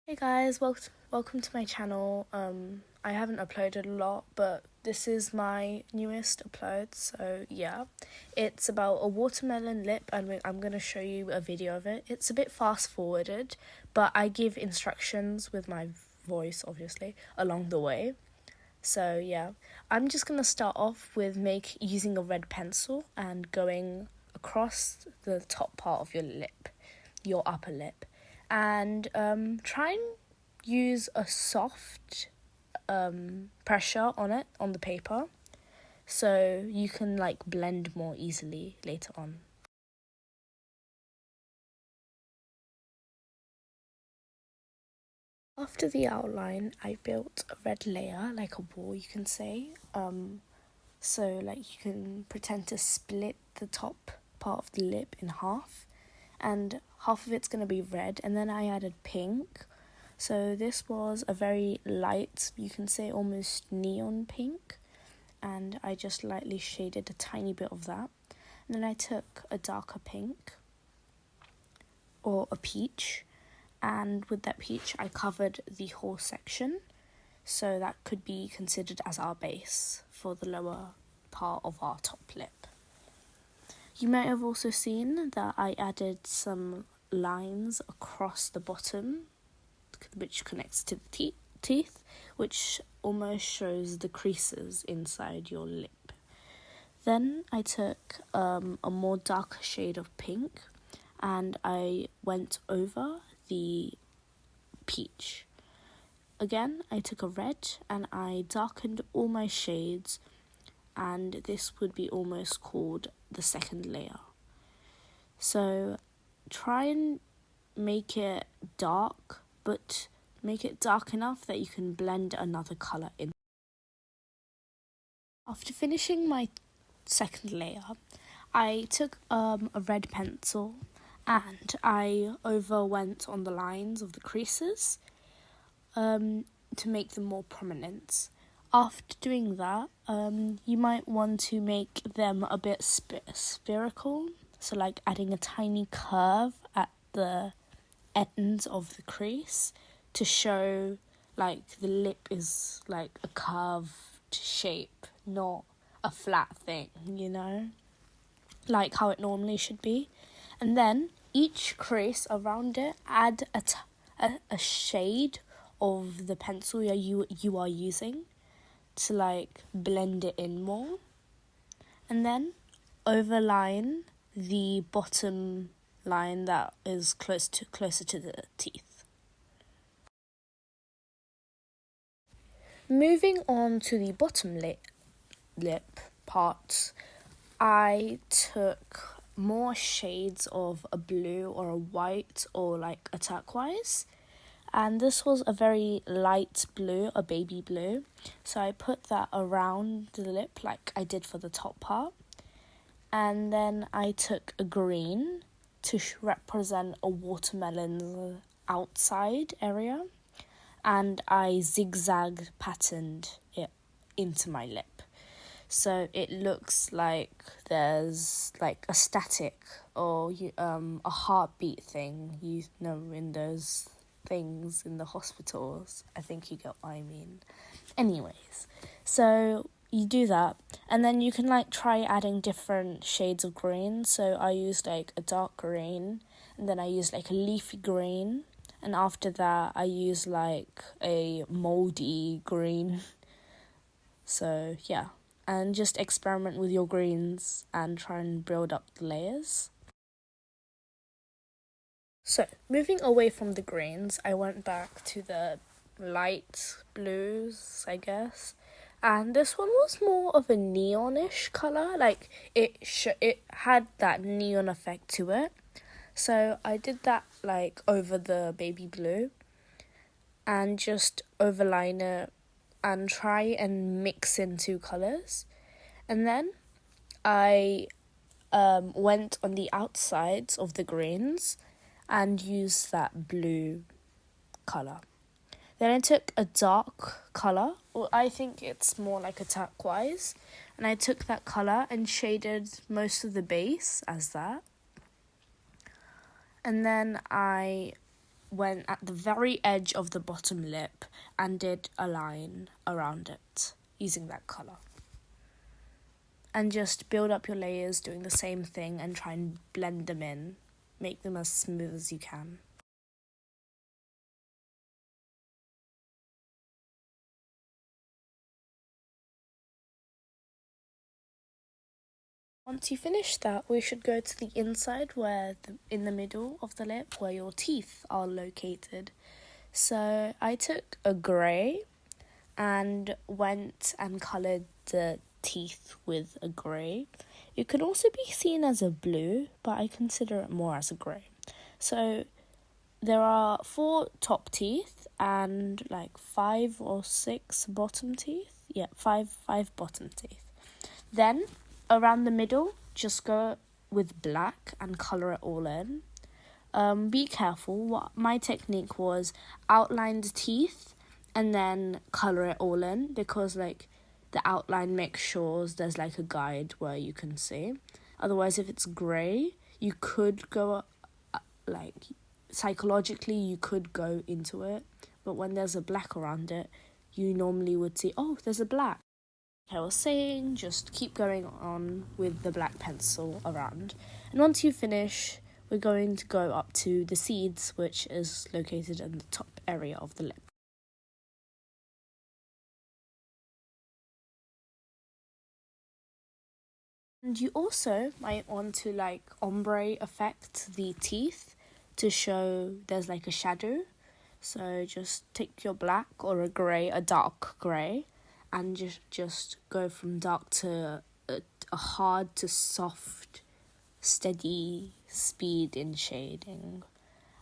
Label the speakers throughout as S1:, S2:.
S1: Hey guys, welcome to my channel. I haven't uploaded a lot, but this is my newest upload, so yeah. It's about a watermelon lip, and I'm going to show you a video of it. It's a bit fast forwarded, but I give instructions with my voice, obviously, along the way. So yeah, I'm just going to start off with using a red pencil and going across the top part of your lip, your upper lip, and try and use a soft pressure on the paper, so you can like blend more easily later on. After the outline, I built a red layer, like a wall, you can say. So like you can pretend to split the top part of the lip in half, and half of it's going to be red, and then I added pink. So this was a very light, you can say almost neon pink, and I just lightly shaded a tiny bit of that. And then I took a darker pink, or a peach, and with that peach I covered the whole section, so that could be considered as our base for the lower part of our top lip. You might have also seen that I added some lines across the bottom, which connects to the teeth, which almost shows the creases inside your lip. Then I took a more darker shade of pink, and I went over the peach. Again, I took a red and I darkened all my shades, and this would be almost called the second layer. So try and make it dark, but make it dark enough that you can blend another colour in. After finishing my second layer, I took a red pencil and I overwent on the lines of the creases to make them more prominent. After doing that, you might want to make them a bit spherical, so like adding a tiny curve at the ends of the crease to show like the lip is like a curved shape, not a flat thing, like how it normally should be. And then each crease around it, add a shade of the pencil you are using to like blend it in more, and then overline the bottom line that is closer to the teeth. Moving on to the bottom lip part, I took more shades of a blue or a white or like a turquoise, and this was a very light blue, a baby blue, so I put that around the lip like I did for the top part. And then I took a green to represent a watermelon's outside area, and I zigzag patterned it into my lip. So it looks like there's like a static or a heartbeat thing, in those things in the hospitals. I think you get what I mean. Anyways, so you do that, and then you can like try adding different shades of green. So I used like a dark green, and then I used like a leafy green, and after that I used like a moldy green. So yeah, and just experiment with your greens and try and build up the layers. So moving away from the greens, I went back to the light blues, I guess. And this one was more of a neonish color, like it had that neon effect to it. So I did that like over the baby blue, and just overline it and try and mix in two colors. And then I went on the outsides of the greens and used that blue color. Then I took a dark colour, or I think it's more like a turquoise, and I took that colour and shaded most of the base as that. And then I went at the very edge of the bottom lip and did a line around it using that colour. And just build up your layers doing the same thing and try and blend them in. Make them as smooth as you can. Once you finish that, we should go to the inside in the middle of the lip where your teeth are located. So I took a grey and went and coloured the teeth with a grey. It could also be seen as a blue, but I consider it more as a grey. So there are 4 top teeth and like 5 or 6 bottom teeth. Yeah, five bottom teeth. Then around the middle, just go with black and colour it all in. Be careful. My technique was outline the teeth and then colour it all in, because like the outline makes sure there's like a guide where you can see. Otherwise, if it's grey, you could go like psychologically you could go into it, but when there's a black around it, you normally would see, oh, there's a black. I was saying, just keep going on with the black pencil around. And once you finish, we're going to go up to the seeds, which is located in the top area of the lip. And you also might want to like ombre effect the teeth to show there's like a shadow. So just take your black or a dark grey, and just go from dark to a hard to soft, steady speed in shading.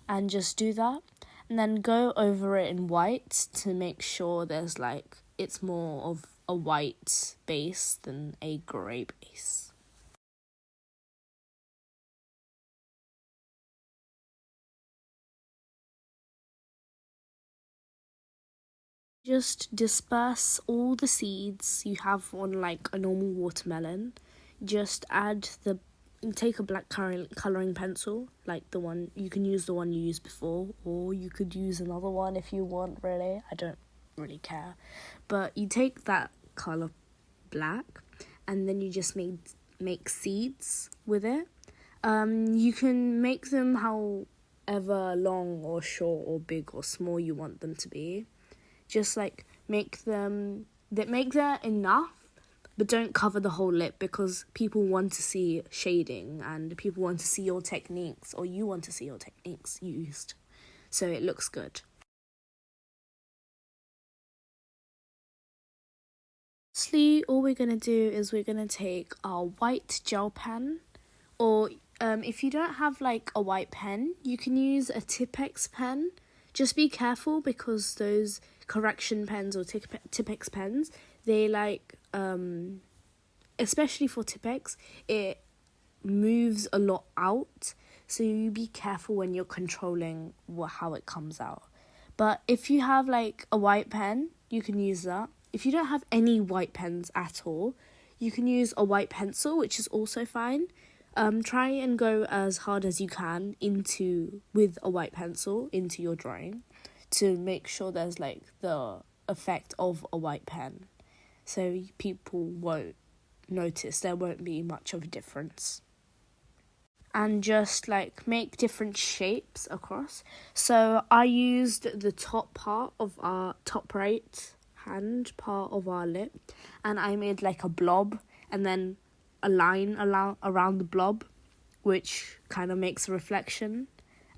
S1: And just do that. And then go over it in white to make sure there's like, it's more of a white base than a grey base. Just disperse all the seeds you have on like a normal watermelon. Just take a black colouring pencil, like the one, you can use the one you used before, or you could use another one if you want, really. I don't really care. But you take that colour black, and then you just make seeds with it. You can make them however long or short or big or small you want them to be. Just like make that enough, but don't cover the whole lip, because people want to see shading and people want to see your techniques, or you want to see your techniques used, so it looks good. Lastly, all we're going to do is we're going to take our white gel pen, or if you don't have like a white pen, you can use a Tipp-Ex pen. Just be careful, because those correction pens or Tipp-Ex pens, they like, especially for Tipp-Ex, it moves a lot out, so you be careful when you're controlling how it comes out. But if you have like a white pen, you can use that. If you don't have any white pens at all, you can use a white pencil, which is also fine. Try and go as hard as you can with a white pencil into your drawing, to make sure there's like the effect of a white pen, so people won't notice, there won't be much of a difference. And just like make different shapes across. So I used the top part of our top right hand part of our lip, and I made like a blob and then a line around the blob, which kind of makes a reflection.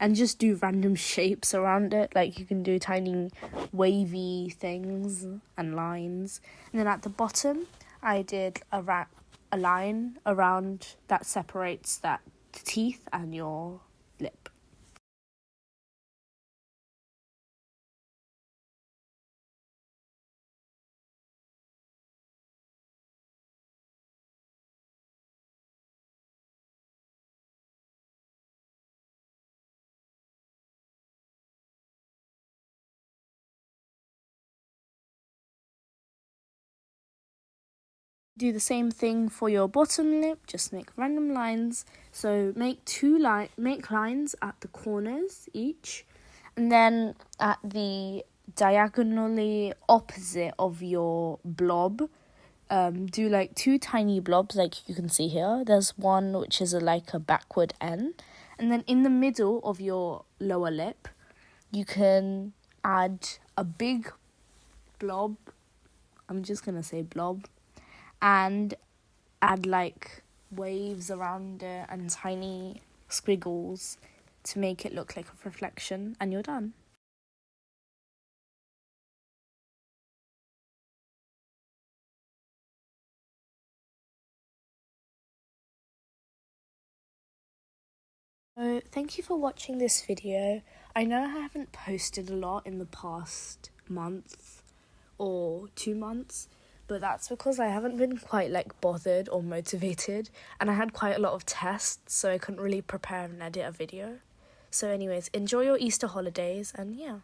S1: And just do random shapes around it, like you can do tiny wavy things and lines. And then at the bottom, I did a line around that separates the teeth and your lip. Do the same thing for your bottom lip, just make random lines. So make lines at the corners each, And then at the diagonally opposite of your blob, do like 2 tiny blobs like you can see here. There's one which is like a backward N. And then in the middle of your lower lip, you can add a big blob. I'm just going to say blob. And add like waves around it and tiny squiggles to make it look like a reflection, and you're done. So thank you for watching this video. I know I haven't posted a lot in the past month or 2 months, but that's because I haven't been quite like bothered or motivated, and I had quite a lot of tests, so I couldn't really prepare and edit a video. So anyways, enjoy your Easter holidays, and yeah.